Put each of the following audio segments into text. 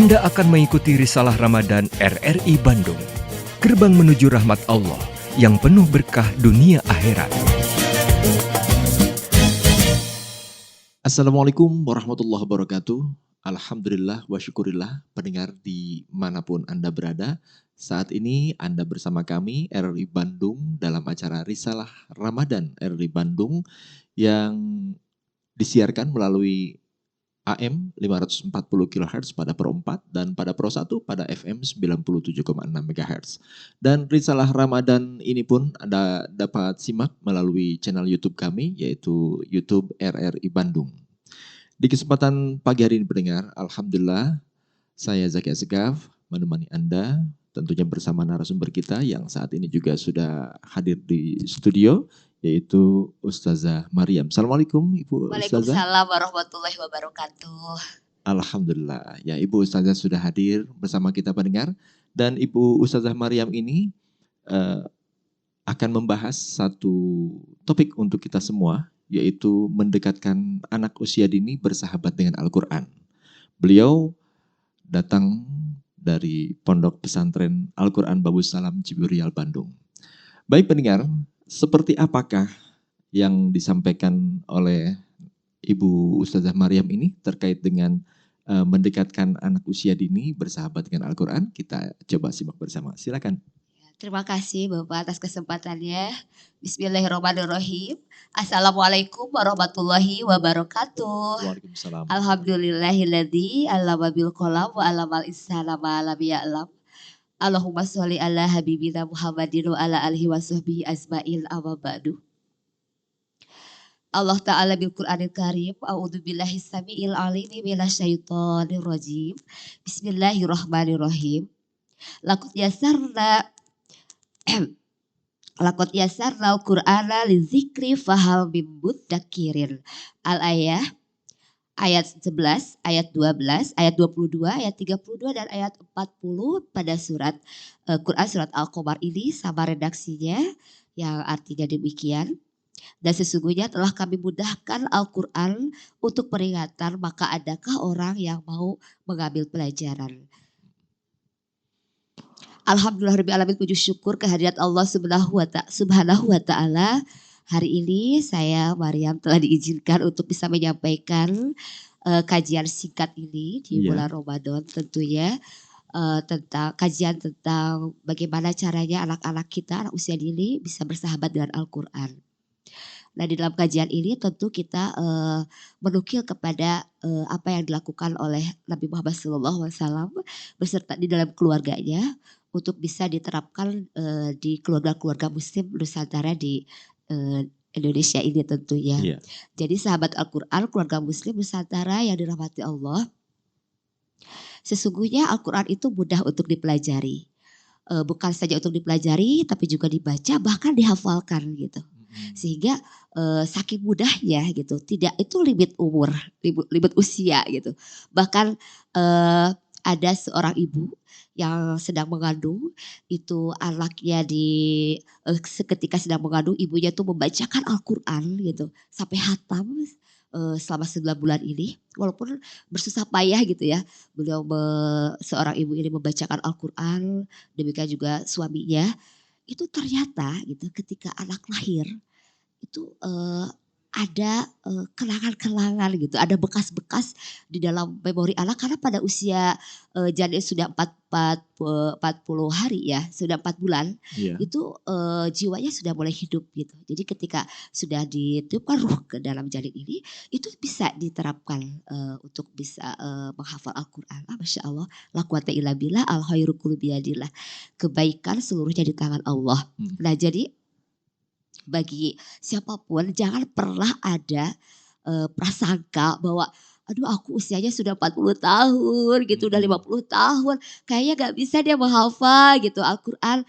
Anda akan mengikuti Risalah Ramadan RRI Bandung. Gerbang menuju rahmat Allah yang penuh berkah dunia akhirat. Assalamualaikum warahmatullahi wabarakatuh. Alhamdulillah wa syukurillah pendengar dimanapun Anda berada. Saat ini Anda bersama kami RRI Bandung dalam acara Risalah Ramadan RRI Bandung yang disiarkan melalui AM 540 kHz pada Pro 4 dan pada Pro 1 pada FM 97,6 MHz. Dan Risalah Ramadan ini pun Anda dapat simak melalui channel YouTube kami yaitu YouTube RRI Bandung. Di kesempatan pagi hari ini pendengar, alhamdulillah saya Zaki Asegaf menemani Anda tentunya bersama narasumber kita yang saat ini juga sudah hadir di studio yaitu Ustazah Maryam. Assalamualaikum Ibu Ustazah. Waalaikumsalam warahmatullahi wabarakatuh. Alhamdulillah ya Ibu Ustazah sudah hadir bersama kita pendengar dan Ibu Ustazah Maryam ini akan membahas satu topik untuk kita semua yaitu mendekatkan anak usia dini bersahabat dengan Al-Quran. Beliau datang dari Pondok Pesantren Al-Quran Babus Salam Ciburial Bandung. Baik pendengar, seperti apakah yang disampaikan oleh Ibu Ustazah Maryam ini terkait dengan mendekatkan anak usia dini bersahabat dengan Al-Quran? Kita coba simak bersama. Silakan. Terima kasih Bapak atas kesempatannya. Bismillahirrahmanirrahim. Assalamualaikum warahmatullahi wabarakatuh. Waalaikumsalam. Alhamdulillahilladzi 'allama bil qalam wa 'allamal insana ma lam ya'lam. Allahumma sholli ala habibina Muhammadin wa ala alihi wa sahbihi asma'il amma ba'du. Allah Ta'ala bil Qur'anil Karim. A'udzu billahi samiil alim minasyaitonir rajim. Bismillahirrahmanirrahim. Laqad yasarna Qur'ana lizikri fahal mim mudzakirin. Al-ayah ayat 11, ayat 12, ayat 22, ayat 32 dan ayat 40 pada surat Quran surat Al-Qamar ini sama redaksinya yang artinya demikian. Dan sesungguhnya telah kami mudahkan Al-Quran untuk peringatan, maka adakah orang yang mau mengambil pelajaran. Alhamdulillahirrahmanirrahim, puji syukur kehadirat Allah subhanahu wa ta'ala. Hari ini saya Maryam telah diizinkan untuk bisa menyampaikan kajian singkat ini di bulan Ramadan tentunya. Tentang kajian tentang bagaimana caranya anak-anak kita, anak usia dini bisa bersahabat dengan Al-Quran. Nah di dalam kajian ini tentu kita menukil kepada apa yang dilakukan oleh Nabi Muhammad SAW beserta di dalam keluarganya untuk bisa diterapkan di keluarga-keluarga muslim Nusantara di Indonesia ini tentunya. Jadi sahabat Al-Quran, keluarga muslim Nusantara yang dirahmati Allah. Sesungguhnya Al-Quran itu mudah untuk dipelajari. Bukan saja untuk dipelajari tapi juga dibaca bahkan dihafalkan gitu. Sehingga saking mudahnya gitu, tidak itu limit umur, limit usia gitu. Bahkan ada seorang ibu yang sedang mengandung, itu anaknya seketika sedang mengandung ibunya tuh membacakan Al-Quran gitu sampai hatam selama 9 bulan ini, walaupun bersusah payah gitu ya. Beliau seorang ibu ini membacakan Al-Quran, demikian juga suaminya. Itu ternyata gitu ketika anak lahir itu ada kenangan-kenangan gitu, ada bekas-bekas di dalam memori anak karena pada usia janin sudah 40 hari ya, sudah 4 bulan, itu jiwanya sudah mulai hidup gitu. Jadi ketika sudah ditiupkan ruh ke dalam janin ini, itu bisa diterapkan untuk bisa menghafal Al-Quran. Masya Allah, la quwata illa billah, al khairu kullu biyadillah. Kebaikan seluruhnya di tangan Allah. Nah jadi bagi siapapun jangan pernah ada prasangka bahwa aduh aku usianya sudah 40 tahun gitu, udah 50 tahun. Kayaknya gak bisa dia menghafal gitu Al-Quran.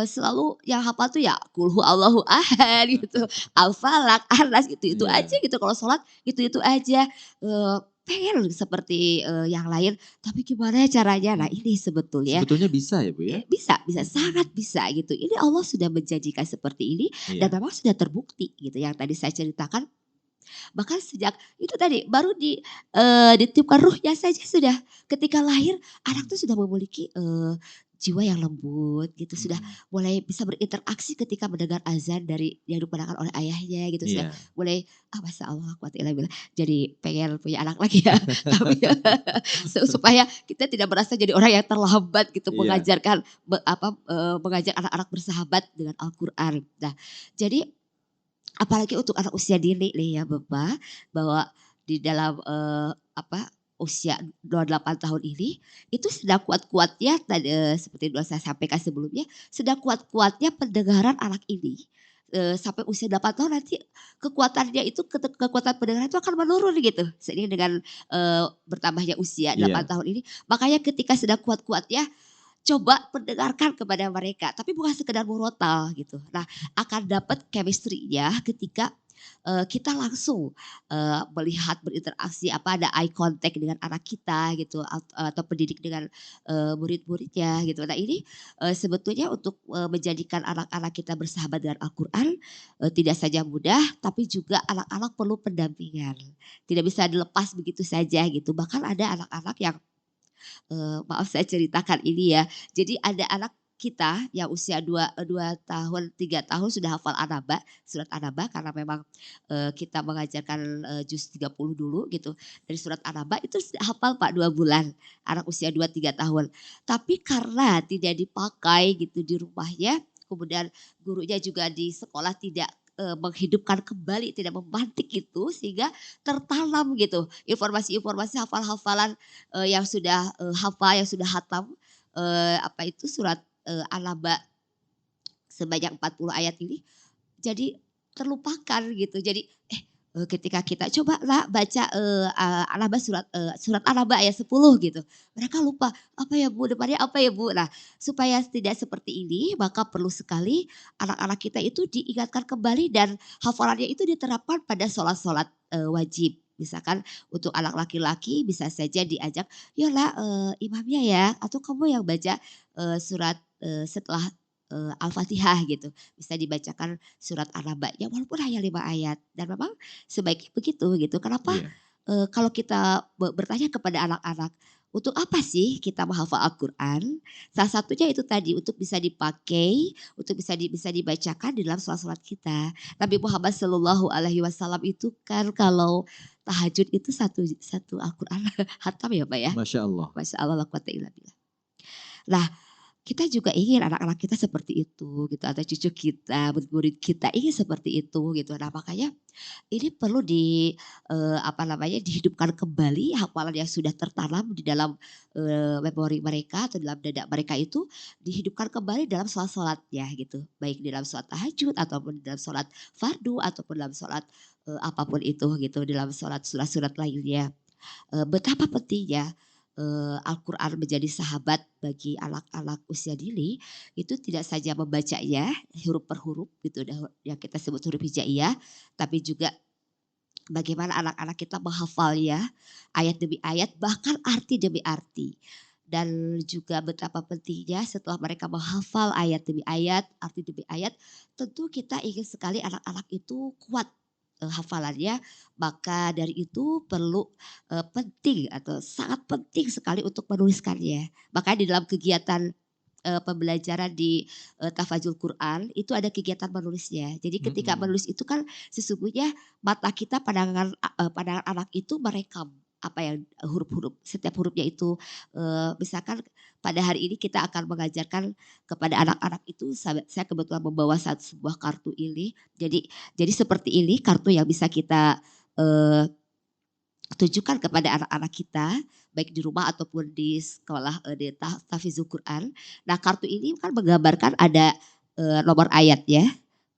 Selalu yang hafal tuh ya kulhu Allahu ahad gitu. Al-falak, Anas gitu-itu aja gitu. Kalau sholat gitu-itu aja. Pengen seperti yang lain, tapi gimana caranya? Nah ini sebetulnya Bisa ya Bu ya? Bisa sangat bisa gitu. Ini Allah sudah menjanjikan seperti ini dan memang sudah terbukti gitu. Yang tadi saya ceritakan Bahkan sejak itu tadi baru ditiupkan ruhnya saja sudah ketika lahir anak tuh sudah memiliki jiwa yang lembut gitu, sudah Mm-mm. mulai bisa berinteraksi ketika mendengar azan dari yang dikumandangkan oleh ayahnya gitu, sudah Iya. mulai masya Allah jadi pengen punya anak lagi ya. Tapi supaya kita tidak merasa jadi orang yang terlambat gitu Iya. mengajak anak-anak bersahabat dengan Al-Qur'an. Nah, jadi apalagi untuk anak usia dini nih ya Bapak, bahwa di dalam usia 28 tahun ini itu sedang kuat-kuatnya tadi seperti yang saya sampaikan sebelumnya, sedang kuat-kuatnya pendengaran anak ini. Sampai usia 8 tahun nanti kekuatannya itu kekuatan pendengaran itu akan menurun gitu. Seiring dengan bertambahnya usia 8 Iya. tahun ini. Makanya ketika sedang kuat-kuatnya coba pendengarkan kepada mereka, tapi bukan sekedar murotal gitu. Nah, akan dapat chemistry-nya ketika kita langsung melihat berinteraksi ada eye contact dengan anak kita gitu atau pendidik dengan murid-muridnya gitu. Nah, ini sebetulnya untuk menjadikan anak-anak kita bersahabat dengan Al-Qur'an tidak saja mudah tapi juga anak-anak perlu pendampingan. Tidak bisa dilepas begitu saja gitu. Bahkan ada anak-anak yang maaf saya ceritakan ini ya. Jadi ada anak kita yang usia 2 tahun, 3 tahun sudah hafal An-Naba, surat An-Naba karena memang kita mengajarkan juz 30 dulu gitu. Dari surat An-Naba itu sudah hafal Pak 2 bulan, anak usia 2, 3 tahun. Tapi karena tidak dipakai gitu di rumahnya, kemudian gurunya juga di sekolah tidak menghidupkan kembali, tidak memantik itu sehingga tertanam gitu informasi-informasi hafal-hafalan yang sudah hafal, yang sudah hatam surat An-Naba sebanyak 40 ayat ini jadi terlupakan gitu. Jadi ketika kita coba lah baca An-Naba surat An-Naba ayat 10 gitu. Mereka lupa, apa ya Bu, depannya apa ya Bu. Nah, supaya tidak seperti ini maka perlu sekali anak-anak kita itu diingatkan kembali dan hafalannya itu diterapkan pada sholat-sholat wajib. Misalkan untuk anak laki-laki bisa saja diajak, "Yola imamnya ya atau kamu yang baca surat setelah Al-Fatihah gitu." Bisa dibacakan surat An-Naba'nya walaupun hanya 5 ayat dan memang sebaiknya begitu gitu. Kenapa? Iya. Kalau kita bertanya kepada anak-anak, untuk apa sih kita menghafal Al-Qur'an? Salah satunya itu tadi untuk bisa dipakai, untuk bisa dibacakan di dalam sholat-sholat kita. Nabi Muhammad SAW itu kan kalau tahajud itu satu Al-Qur'an hatam ya Pak ya. Masya Allah. Masya Allah la quwata illa billah. Nah, kita juga ingin anak-anak kita seperti itu gitu atau cucu kita, murid-murid kita ingin seperti itu gitu. Nah, makanya ini perlu dihidupkan kembali hafalan yang sudah tertanam di dalam memori mereka atau dalam dada mereka itu dihidupkan kembali dalam sholat-sholatnya gitu. Baik di dalam sholat tahajud ataupun di dalam sholat fardu ataupun dalam sholat apapun itu gitu, dalam sholat surat-surat lainnya. Betapa pentingnya Al-Qur'an menjadi sahabat bagi anak-anak usia dini, itu tidak saja membacanya huruf per huruf gitu yang kita sebut huruf hijaiyah, tapi juga bagaimana anak-anak kita menghafalnya ayat demi ayat bahkan arti demi arti. Dan juga betapa pentingnya setelah mereka menghafal ayat demi ayat, arti demi ayat, tentu kita ingin sekali anak-anak itu kuat hafalannya, maka dari itu perlu penting atau sangat penting sekali untuk menuliskannya. Makanya di dalam kegiatan pembelajaran di Tafadzul Quran itu ada kegiatan menulisnya. Jadi ketika menulis itu kan sesungguhnya mata kita pandangan anak itu merekam apa yang huruf-huruf setiap hurufnya itu misalkan pada hari ini kita akan mengajarkan kepada anak-anak itu saya kebetulan membawa sebuah kartu ini. Jadi seperti ini kartu yang bisa kita tunjukkan kepada anak-anak kita baik di rumah ataupun di sekolah di Tahfidzul Quran. Nah, kartu ini kan menggambarkan ada nomor ayat ya.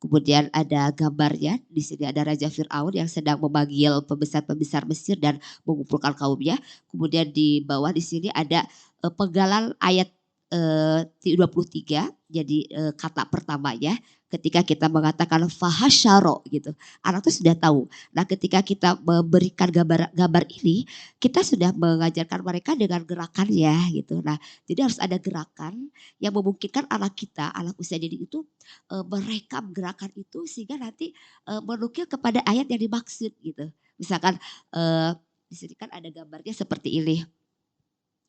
Kemudian ada gambarnya, di sini ada Raja Fir'aun yang sedang memanggil pembesar-pembesar Mesir dan mengumpulkan kaumnya. Kemudian di bawah di sini ada penggalan ayat 23 jadi kata pertamanya ketika kita mengatakan fahasyaro gitu. Anak tuh sudah tahu. Nah ketika kita memberikan gambar ini, kita sudah mengajarkan mereka dengan gerakannya gitu. Nah jadi harus ada gerakan yang memungkinkan anak kita, anak usia dini itu merekam gerakan itu sehingga nanti menukil kepada ayat yang dimaksud gitu. Misalkan di sini kan ada gambarnya seperti ini.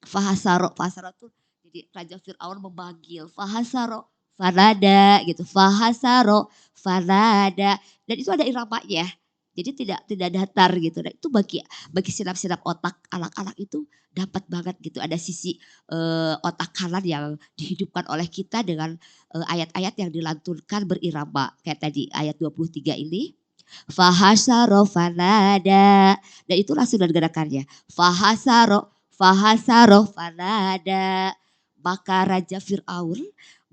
Fahasaro tuh jadi Raja Fir'aun memanggil Fahasaro fanada gitu, Fahasaro fanada, dan itu ada iramanya. Jadi tidak datar gitu. Nah, itu bagi sinap-sinap otak anak-anak itu dapat banget gitu. Ada sisi otak kanan yang dihidupkan oleh kita dengan ayat-ayat yang dilantunkan berirama. Kayak tadi ayat 23 ini. Fahasaro fanada. Dan itu langsung dari gerakannya. Fahasaro fanada. Maka Raja Fir'aun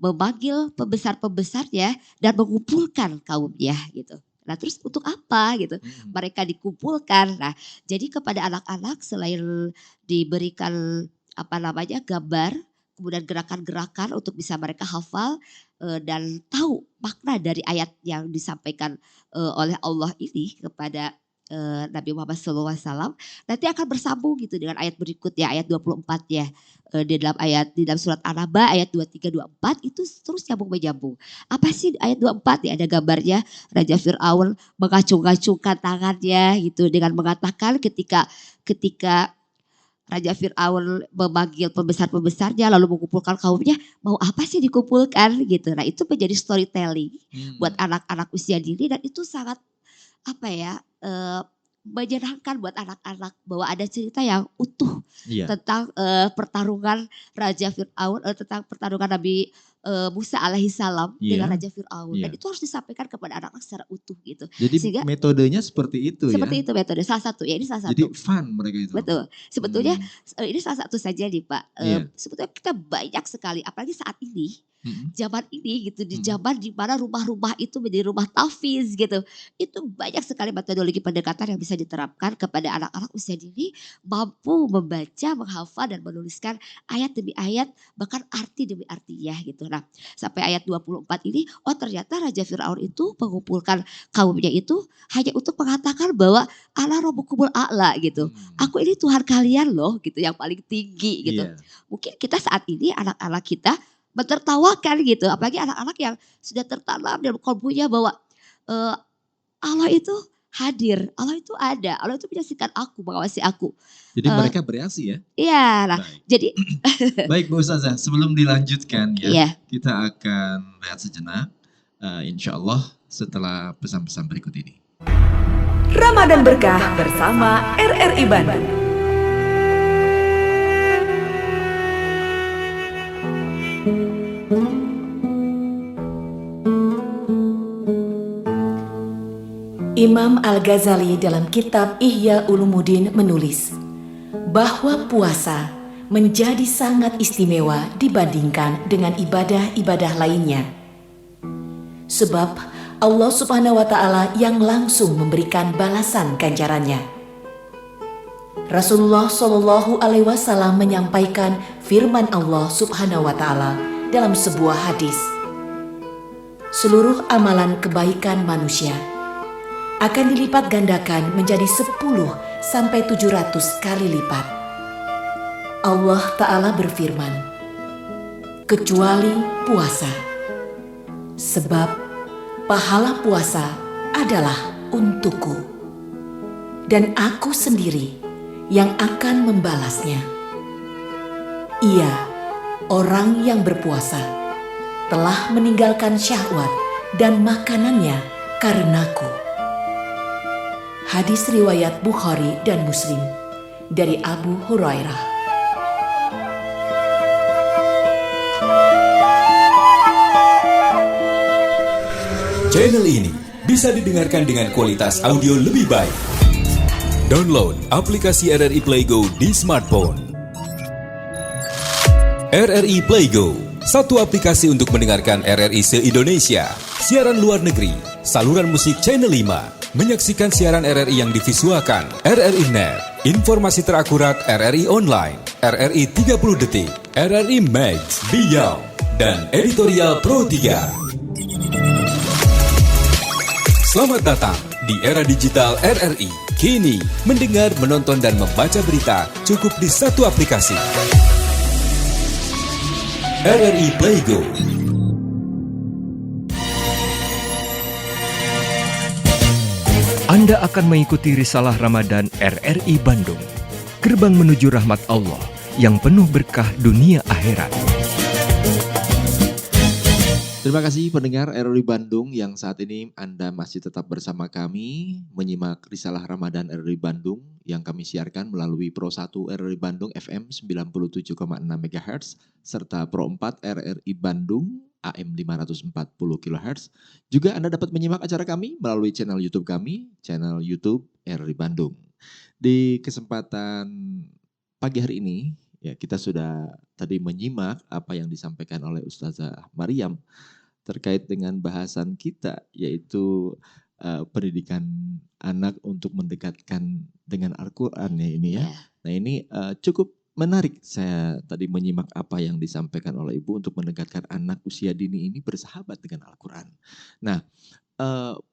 memanggil pembesar-pembesarnya dan mengumpulkan kaumnya gitu. Nah terus untuk apa gitu? Mereka dikumpulkan. Nah jadi kepada anak-anak selain diberikan gambar, kemudian gerakan-gerakan untuk bisa mereka hafal dan tahu makna dari ayat yang disampaikan oleh Allah ini kepada Nabi Muhammad SAW, nanti akan bersambung gitu dengan ayat berikutnya, ayat 24 ya. Di dalam surat An-Naba ayat 23-24 itu terus nyambung-menyambung. Apa sih ayat 24 ya, ada gambarnya Raja Fir'aun mengacung-acungkan tangannya gitu dengan mengatakan ketika Raja Fir'aun memanggil pembesar-pembesarnya lalu mengumpulkan kaumnya, mau apa sih dikumpulkan gitu. Nah itu menjadi storytelling buat anak-anak usia dini dan itu sangat menyenangkan buat anak-anak bahwa ada cerita yang utuh tentang pertarungan Raja Fir'aun, tentang pertarungan Nabi Musa alaihissalam dengan Raja Fir'aun. Dan itu harus disampaikan kepada anak-anak secara utuh gitu. Jadi sehingga, metodenya seperti itu seperti itu metode, salah satu ya, ini salah satu. Jadi fun mereka itu. Betul, sebetulnya ini salah satu saja nih Pak. Sebetulnya kita banyak sekali, apalagi saat ini. Zaman ini gitu, di zaman di mana rumah-rumah itu menjadi rumah tahfiz gitu. Itu banyak sekali metodologi pendekatan yang bisa diterapkan kepada anak-anak usia dini mampu membaca, menghafal dan menuliskan ayat demi ayat, bahkan arti demi artinya gitu. Nah, sampai ayat 24 ini, oh ternyata Raja Fir'aun itu mengumpulkan kaumnya itu hanya untuk mengatakan bahwa Allah Rabbukumul A'la gitu. Aku ini Tuhan kalian loh gitu, yang paling tinggi gitu. Mungkin kita saat ini anak-anak kita mentertawakan gitu, apalagi anak-anak yang sudah tertanam dalam kalbunya bahwa Allah itu hadir, Allah itu ada, Allah itu menyaksikan aku, mengawasi aku. Jadi mereka bereaksi ya? Iya, nah jadi. Baik Bu Ustazah, sebelum dilanjutkan ya, kita akan rehat sejenak, insya Allah setelah pesan-pesan berikut ini. Ramadan Berkah bersama RRI Bandung. Imam Al-Ghazali dalam kitab Ihya Ulumuddin menulis bahwa puasa menjadi sangat istimewa dibandingkan dengan ibadah-ibadah lainnya. Sebab Allah Subhanahu wa Ta'ala yang langsung memberikan balasan ganjarannya. Rasulullah Shallallahu Alaihi Wasallam menyampaikan firman Allah Subhanahu wa Ta'ala dalam sebuah hadis. Seluruh amalan kebaikan manusia akan dilipat gandakan menjadi 10 sampai 700 kali lipat. Allah Ta'ala berfirman, kecuali puasa, sebab pahala puasa adalah untukku, dan aku sendiri yang akan membalasnya. Ia, orang yang berpuasa, telah meninggalkan syahwat dan makanannya karenaku. Hadis riwayat Bukhari dan Muslim dari Abu Hurairah. Channel ini bisa didengarkan dengan kualitas audio lebih baik. Download aplikasi RRI Play Go di smartphone. RRI Play Go, satu aplikasi untuk mendengarkan RRI se-Indonesia, siaran luar negeri, saluran musik Channel 5, menyaksikan siaran RRI yang divisualkan, RRI Net, informasi terakurat RRI Online, RRI 30 Detik, RRI Max, Beyond, dan Editorial Pro 3. Selamat datang di era digital RRI. Kini, mendengar, menonton, dan membaca berita cukup di satu aplikasi. RRI Playgo. Anda akan mengikuti Risalah Ramadan RRI Bandung. Gerbang menuju rahmat Allah yang penuh berkah dunia akhirat. Terima kasih pendengar RRI Bandung yang saat ini Anda masih tetap bersama kami menyimak Risalah Ramadan RRI Bandung yang kami siarkan melalui Pro 1 RRI Bandung FM 97,6 MHz serta Pro 4 RRI Bandung AM 540 kHz. Juga Anda dapat menyimak acara kami melalui channel YouTube kami, channel YouTube RRI Bandung. Di kesempatan pagi hari ini, ya kita sudah tadi menyimak apa yang disampaikan oleh Ustazah Maryam terkait dengan bahasan kita, yaitu pendidikan anak untuk mendekatkan dengan Al-Quran ya ini ya. Nah ini cukup menarik, saya tadi menyimak apa yang disampaikan oleh Ibu untuk mendekatkan anak usia dini ini bersahabat dengan Al-Quran. Nah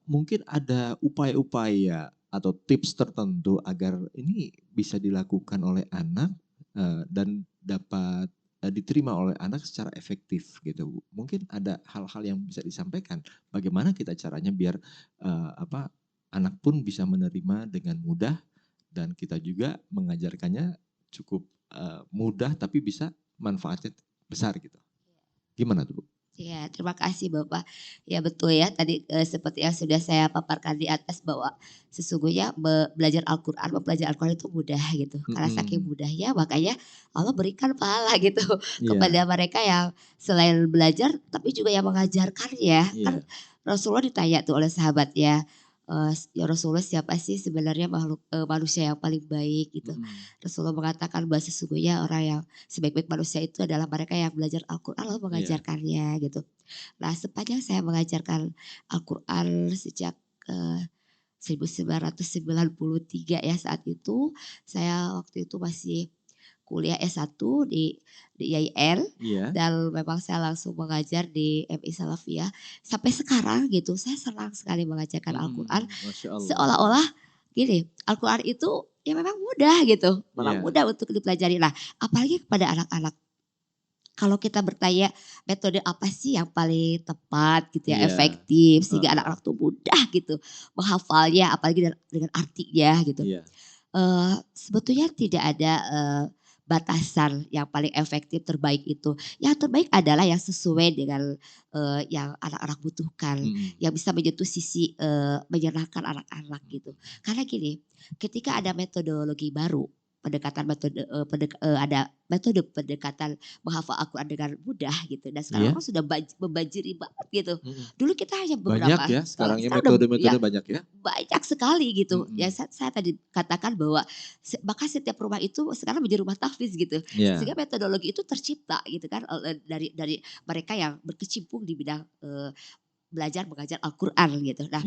mungkin ada upaya-upaya atau tips tertentu agar ini bisa dilakukan oleh anak dan dapat diterima oleh anak secara efektif gitu. Mungkin ada hal-hal yang bisa disampaikan. Bagaimana kita caranya biar anak pun bisa menerima dengan mudah dan kita juga mengajarkannya cukup mudah tapi bisa manfaatnya besar gitu. Gimana tuh Bu? Ya, terima kasih Bapak. Ya betul ya, tadi seperti yang sudah saya paparkan di atas bahwa sesungguhnya belajar Al-Quran, mempelajari Al-Quran itu mudah gitu. Karena saking mudahnya makanya Allah berikan pahala gitu kepada mereka yang selain belajar tapi juga yang mengajarkannya. Kan Rasulullah ditanya tuh oleh sahabatnya, ya Rasulullah siapa sih sebenarnya makhluk manusia yang paling baik gitu. Rasulullah mengatakan bahwa sesungguhnya orang yang sebaik-baik manusia itu adalah mereka yang belajar Al-Quran lalu mengajarkannya gitu. Nah sepanjang saya mengajarkan Al-Quran sejak 1993 ya, saat itu saya waktu itu masih kuliah S1 di IAIN dan memang saya langsung mengajar di MI Salafiyah. Sampai sekarang gitu saya senang sekali mengajarkan Al-Quran. Seolah-olah gini, Al-Quran itu ya memang mudah gitu. Memang mudah untuk dipelajari. Nah apalagi kepada anak-anak. Kalau kita bertanya metode apa sih yang paling tepat gitu ya, efektif sehingga anak-anak tuh mudah gitu menghafalnya apalagi dengan artinya gitu. Sebetulnya tidak ada batasan yang paling efektif terbaik itu. Yang terbaik adalah yang sesuai dengan yang anak-anak butuhkan. Yang bisa menyentuh sisi menyenangkan anak-anak gitu. Karena gini, ketika ada metodologi baru, pendekatan ada metode pendekatan menghafal Al-Quran dengan mudah gitu. Dan sekarang orang sudah membanjiri banget gitu. Dulu kita hanya beberapa. Banyak ya, sekarang metode-metode banyak ya. Banyak sekali gitu. Ya saya tadi katakan bahwa maka setiap rumah itu sekarang menjadi rumah tahfiz gitu. Sehingga metodologi itu tercipta gitu kan dari mereka yang berkecimpung di bidang belajar mengajar Al-Quran gitu. Nah,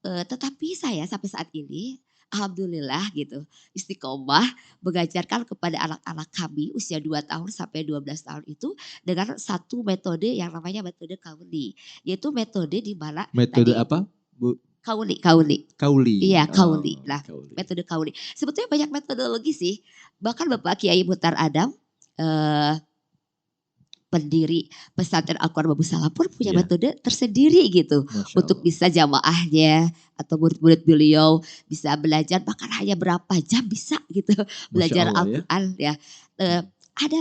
tetapi saya sampai saat ini alhamdulillah gitu istiqomah mengajarkan kepada anak-anak kami usia 2 tahun sampai 12 tahun itu dengan satu metode yang namanya metode kauli. Yaitu metode di mana metode apa Bu? Kauli. Iya, kauli. Nah, metode kauli. Sebetulnya banyak metodologi sih. Bahkan Bapak Kiai Muhtar Adam pendiri pesantren Al-Quran Babu Salam pun punya metode tersendiri gitu. Untuk bisa jamaahnya atau murid-murid beliau bisa belajar bahkan hanya berapa jam bisa gitu belajar Al-Quran ya. Ada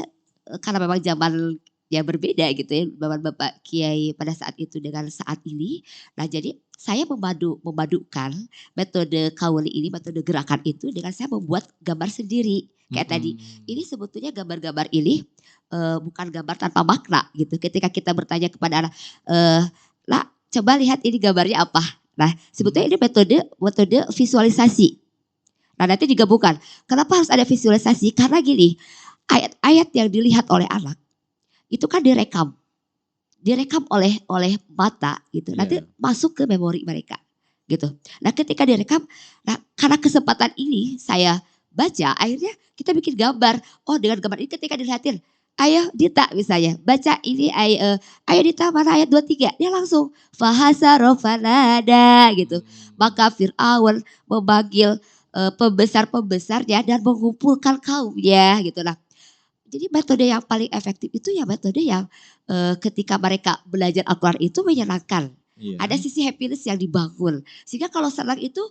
karena memang zaman yang berbeda gitu ya Bapak Kiai pada saat itu dengan saat ini. Nah jadi saya memadukan metode kauli ini, metode gerakan itu dengan saya membuat gambar sendiri. Kayak tadi, ini sebetulnya gambar-gambar ini bukan gambar tanpa makna gitu. Ketika kita bertanya kepada anak, lah coba lihat ini gambarnya apa. Nah sebetulnya ini metode visualisasi. Nah nanti digabungkan. Kenapa harus ada visualisasi? Karena gini, ayat-ayat yang dilihat oleh anak itu kan direkam oleh mata gitu. Nanti masuk ke memori mereka gitu. Nah ketika direkam, nah karena kesempatan ini saya baca, akhirnya kita bikin gambar. Oh dengan gambar ini ketika dilihatin, ayo Dita misalnya baca ini ayo Dita mana ayat 23, dia langsung fahasaro fanada gitu. Maka Fir'aun memanggil pembesar-pembesarnya dan mengumpulkan kaumnya gitu. Nah, jadi metode yang paling efektif itu ya metode yang ketika mereka belajar Al-Quran itu menyenangkan. Iya. Ada sisi happiness yang dibangun. Sehingga kalau senang itu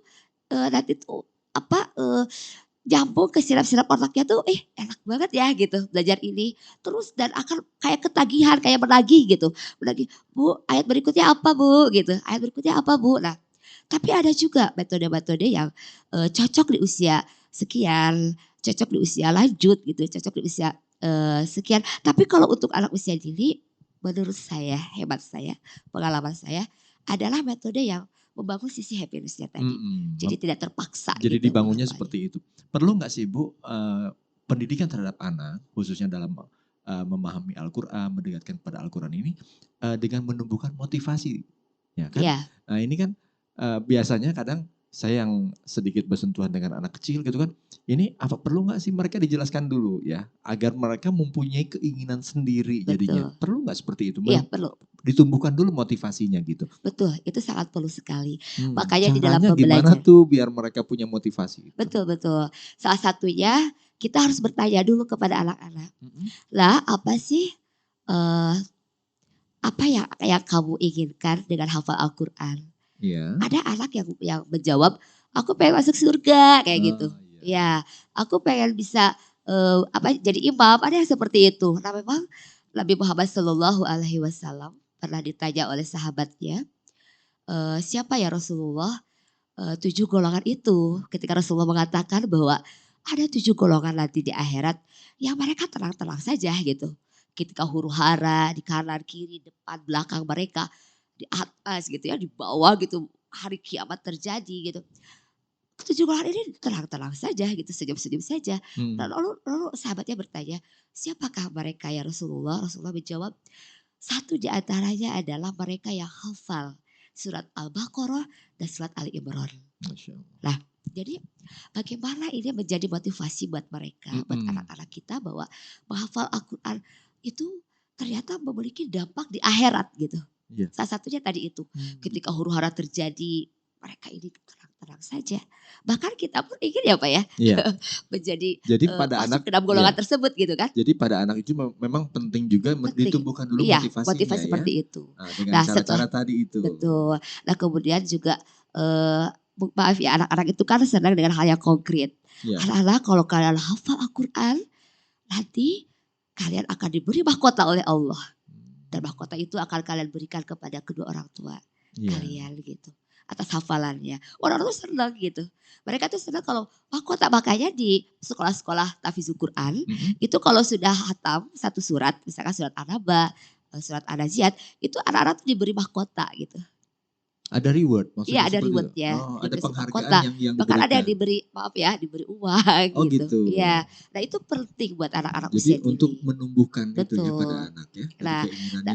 nanti tuh nyambung ke sirap-sirap otaknya tuh enak banget ya gitu belajar ini. Terus dan akan kayak ketagihan, kayak menagih gitu. Menagih, Bu ayat berikutnya apa Bu gitu. Ayat berikutnya apa Bu. Nah tapi ada juga metode-metode yang cocok di usia sekian, cocok di usia lanjut gitu, cocok di usia sekian. Tapi kalau untuk anak usia dini menurut saya, hemat saya, pengalaman saya adalah metode yang membangun sisi happiness-nya tadi. Jadi tidak terpaksa. Jadi gitu, dibangunnya menghafalnya. seperti itu. Perlu nggak sih Bu pendidikan terhadap anak khususnya dalam memahami Al-Quran, mendekatkan pada Al-Quran ini dengan menumbuhkan motivasi, ya kan? Iya, Nah ini kan biasanya kadang saya yang sedikit bersentuhan dengan anak kecil gitu kan, ini apa perlu nggak sih mereka dijelaskan dulu ya, agar mereka mempunyai keinginan sendiri jadinya. betul. Perlu nggak seperti itu? Iya perlu, Ditumbuhkan dulu motivasinya gitu. betul. Itu sangat perlu sekali. Makanya di dalam Caranya gimana pembelajaran. tuh biar mereka punya motivasi? Betul, betul. Salah satunya kita harus bertanya dulu kepada anak-anak. Mm-mm. Lah apa sih apa yang kamu inginkan dengan hafal Al-Quran? Iya. Ada anak yang menjawab, aku pengen masuk surga kayak gitu. Iya. Ya, aku pengen bisa jadi imam. Ada yang seperti itu. Nah memang Nabi Muhammad SAW pernah ditanya oleh sahabatnya, siapa ya Rasulullah 7 golongan itu. Ketika Rasulullah mengatakan bahwa ada 7 golongan nanti di akhirat yang mereka tenang-tenang saja gitu. Ketika huru hara di kanan kiri depan belakang mereka di atas gitu ya, di bawah gitu, hari kiamat terjadi gitu. 7 golongan ini tenang-tenang saja gitu, senyum-senyum saja. Hmm. Dan lalu sahabatnya bertanya, siapakah mereka ya Rasulullah? Rasulullah menjawab, satu di antaranya adalah mereka yang hafal surat Al-Baqarah dan surat Ali Imran. Masya Allah. Jadi bagaimana ini menjadi motivasi buat mereka, buat anak-anak kita bahwa menghafal Al-Quran itu ternyata memiliki dampak di akhirat gitu. Iya. Salah satunya tadi itu, ketika huru hara terjadi, mereka ini tenang-tenang saja. Bahkan kita pun ingin ya Pak ya, Iya. menjadi Jadi pada masuk anak ke dalam golongan iya. tersebut gitu kan. Jadi pada anak itu memang penting juga Penting. ditumbuhkan dulu Iya, motivasinya motivasi ya. seperti itu. Nah, dengan Nah, cara-cara tadi itu. Betul. Nah kemudian juga maaf ya anak-anak itu kan senang dengan hal yang konkret. Iya. Anak-anak kalau kalian hafal Al-Quran, nanti kalian akan diberi mahkota oleh Allah. Dan mahkota itu akan kalian berikan kepada kedua orang tua Iya. kalian gitu. Atas hafalannya. Orang-orang tuh senang gitu. Mereka tuh senang kalau mahkota. Makanya di sekolah-sekolah tahfizul Quran, itu kalau sudah hatam satu surat, misalkan surat An-Naba, surat An-Naziat, itu anak-anak tuh diberi mahkota gitu. Ada reward maksudnya. Iya ada seperti itu? rewardnya. Oh, ada Diberi penghargaan mahkota. yang Bahkan ada yang diberikan. diberi, maaf ya, diberi uang Oh gitu. Iya. Nah itu penting buat anak-anak Jadi usia untuk dini. menumbuhkan itu ya Betul. pada anak ya. Jadi Nah, keinginannya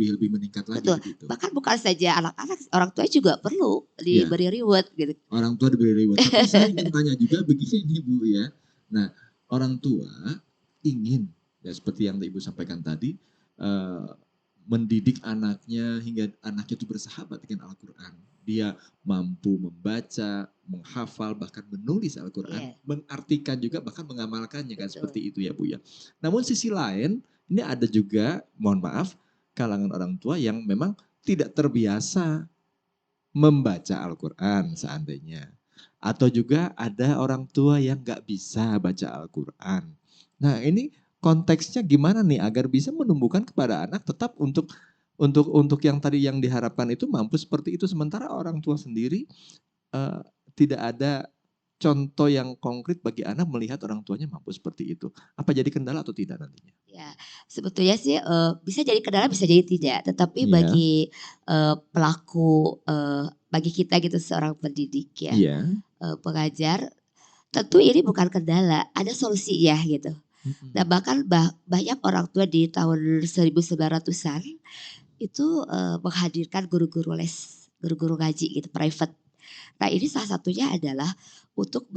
lebih meningkat lagi betul. begitu. Bahkan bukan saja anak-anak, orang tua juga perlu Iya. diberi reward gitu. Orang tua diberi reward. Tapi saya ingin tanya juga begini Bu ya. Nah orang tua ingin ya seperti yang Ibu sampaikan tadi mendidik anaknya hingga anaknya itu bersahabat dengan Al-Quran. Dia mampu membaca, menghafal, bahkan menulis Al-Quran, mengartikan juga, bahkan mengamalkannya kan. Betul. Seperti itu ya Bu ya. Namun sisi lain, ini ada juga, mohon maaf, kalangan orang tua yang memang tidak terbiasa membaca Al-Quran seandainya. Atau juga ada orang tua yang gak bisa baca Al-Quran. Nah ini konteksnya gimana nih agar bisa menumbuhkan kepada anak tetap untuk yang tadi yang diharapkan itu mampu seperti itu, sementara orang tua sendiri tidak ada contoh yang konkret bagi anak melihat orang tuanya mampu seperti itu. Apa jadi kendala atau tidak nantinya? Ya, sebetulnya sih bisa jadi kendala, bisa jadi tidak. Tetapi Iya. bagi pelaku, bagi kita gitu seorang pendidik ya, Iya. pengajar, tentu ini bukan kendala, ada solusi ya gitu. Nah bahkan banyak orang tua di tahun 1900-an itu menghadirkan guru-guru les, guru-guru ngaji gitu, private. Nah ini salah satunya adalah untuk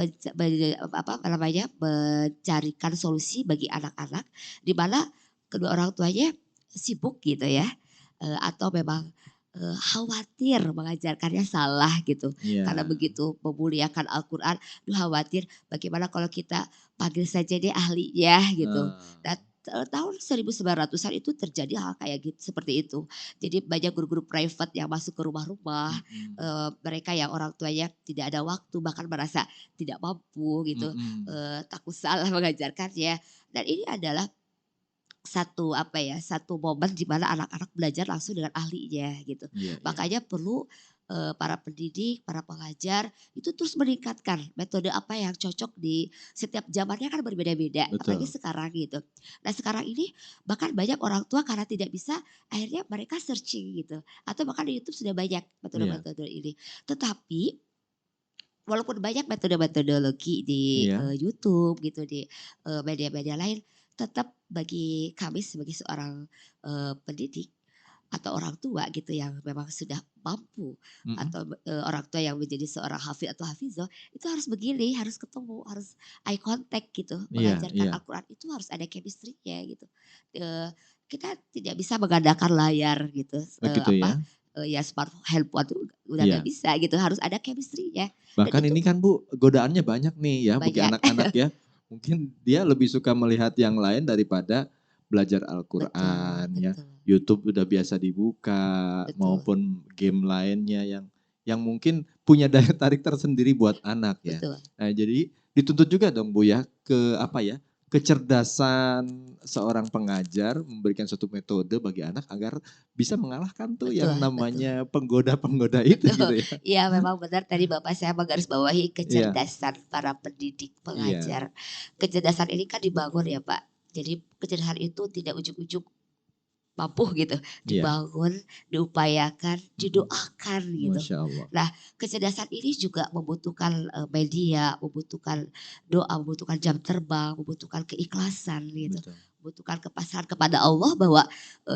mencarikan solusi bagi anak-anak, di mana kedua orang tuanya sibuk gitu ya, atau memang khawatir mengajarkannya salah gitu. Iya. Karena begitu memuliakan Al-Quran, khawatir bagaimana kalau kita panggil saja dia ahlinya gitu. Dan tahun 1900-an itu terjadi hal kayak gitu seperti itu. Jadi banyak guru-guru private yang masuk ke rumah-rumah, mereka yang orang tuanya tidak ada waktu, bahkan merasa tidak mampu gitu, takut salah mengajarkannya. Dan ini adalah satu momen di mana anak-anak belajar langsung dengan ahlinya gitu. Makanya perlu para pendidik, para pengajar itu terus meningkatkan metode apa yang cocok di setiap zamannya kan berbeda-beda, apalagi sekarang gitu. Nah sekarang ini bahkan banyak orang tua karena tidak bisa akhirnya mereka searching gitu, atau bahkan di YouTube sudah banyak metode-metode ini. Tetapi walaupun banyak metode-metodologi di YouTube gitu, di media-media lain, tetap bagi kami sebagai seorang pendidik atau orang tua gitu yang memang sudah mampu, atau orang tua yang menjadi seorang hafid atau hafizah, itu harus begini, harus ketemu, harus eye contact gitu, mengajarkan Al-Quran itu harus ada chemistry-nya gitu. Kita tidak bisa mengandalkan layar gitu, ya smartphone, handphone itu udah gak bisa gitu, harus ada chemistry-nya. Bahkan ini kan Bu, godaannya banyak nih ya bagi anak-anak ya. Mungkin dia lebih suka melihat yang lain daripada belajar Al-Quran ya. YouTube udah biasa dibuka, maupun game lainnya yang mungkin punya daya tarik tersendiri buat anak ya. Nah, jadi dituntut juga dong Bu ya kecerdasan seorang pengajar memberikan suatu metode bagi anak agar bisa mengalahkan tuh yang namanya penggoda-penggoda itu gitu ya. Iya memang benar tadi Bapak saya menggarisbawahi kecerdasan para pendidik pengajar. Kecerdasan ini kan dibangun ya Pak. Jadi kecerdasan itu tidak ujuk-ujuk mampu gitu, dibangun, diupayakan, didoakan gitu. Masya Allah. Nah kecerdasan ini juga membutuhkan media, membutuhkan doa, membutuhkan jam terbang, membutuhkan keikhlasan gitu. Membutuhkan kepasrahan kepada Allah bahwa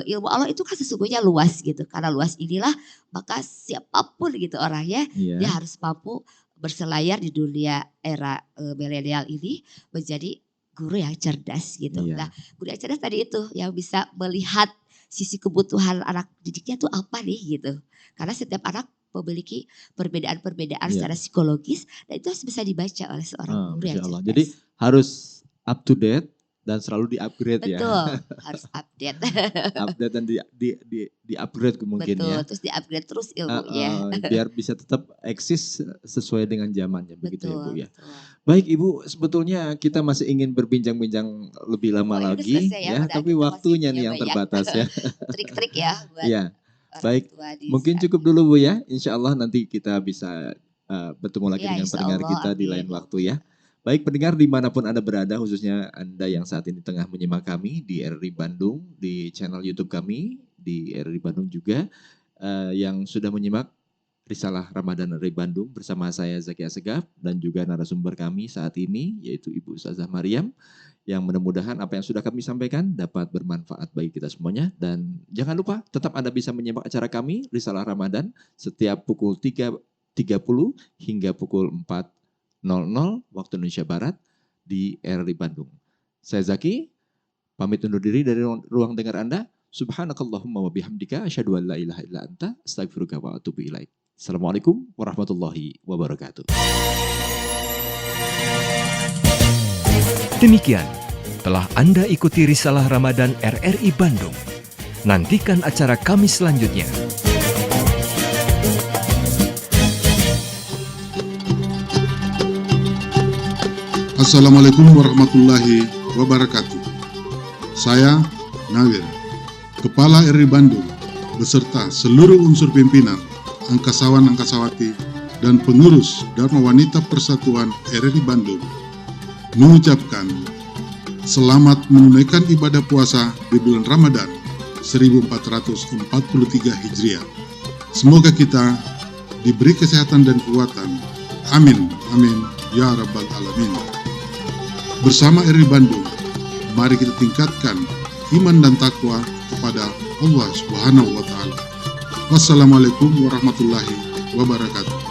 ilmu Allah itu kan sesungguhnya luas gitu. Karena luas inilah maka siapapun gitu orangnya dia harus mampu berselayar di dunia era milenial ini menjadi guru yang cerdas gitu. Nah guru yang cerdas tadi itu yang bisa melihat sisi kebutuhan anak didiknya tuh apa nih gitu. Karena setiap anak memiliki perbedaan-perbedaan secara psikologis dan itu harus bisa dibaca oleh seorang guru yang cerdas. Jadi harus up to date dan selalu di-upgrade ya. Betul, harus update. Update dan di-upgrade mungkin ya. Terus di-upgrade terus ilmunya. Biar bisa tetap eksis sesuai dengan zamannya begitu ya Bu ya. Baik Ibu, sebetulnya kita masih ingin berbincang-bincang lebih lama lagi ya, tapi waktunya nih yang terbatas ya. Trik-trik ya buat baik, mungkin cukup dulu Bu ya. Insya Allah nanti kita bisa bertemu lagi dengan pendengar kita di lain waktu ya. Baik pendengar dimanapun Anda berada, khususnya Anda yang saat ini tengah menyimak kami di RRI Bandung, di channel YouTube kami, di RRI Bandung juga, yang sudah menyimak Risalah Ramadan RRI Bandung bersama saya Zaki Assegaf dan juga narasumber kami saat ini yaitu Ibu Ustazah Maryam, yang mudah-mudahan apa yang sudah kami sampaikan dapat bermanfaat bagi kita semuanya. Dan jangan lupa tetap Anda bisa menyimak acara kami Risalah Ramadan setiap pukul 3.30 hingga pukul 4.00 waktu Indonesia Barat di RRI Bandung. Saya Zaki, pamit undur diri dari ruang dengar Anda. Subhanakallahumma wa bihamdika asyhadu an la ilaha illa anta astaghfiruka wa atubu ilaik. Assalamualaikum warahmatullahi wabarakatuh. Demikian telah Anda ikuti Risalah Ramadan RRI Bandung. Nantikan acara kami selanjutnya. Assalamualaikum warahmatullahi wabarakatuh. Saya Nawir, Kepala RRI Bandung, beserta seluruh unsur pimpinan, angkasawan-angkasawati, dan pengurus Dharma Wanita Persatuan RRI Bandung, mengucapkan selamat menunaikan ibadah puasa di bulan Ramadan 1443 Hijriah. Semoga kita diberi kesehatan dan kekuatan. Amin, amin, ya Rabbal Alamin. Bersama RRI Bandung, mari kita tingkatkan iman dan takwa kepada Allah Subhanahu wa Ta'ala. Wassalamualaikum warahmatullahi wabarakatuh.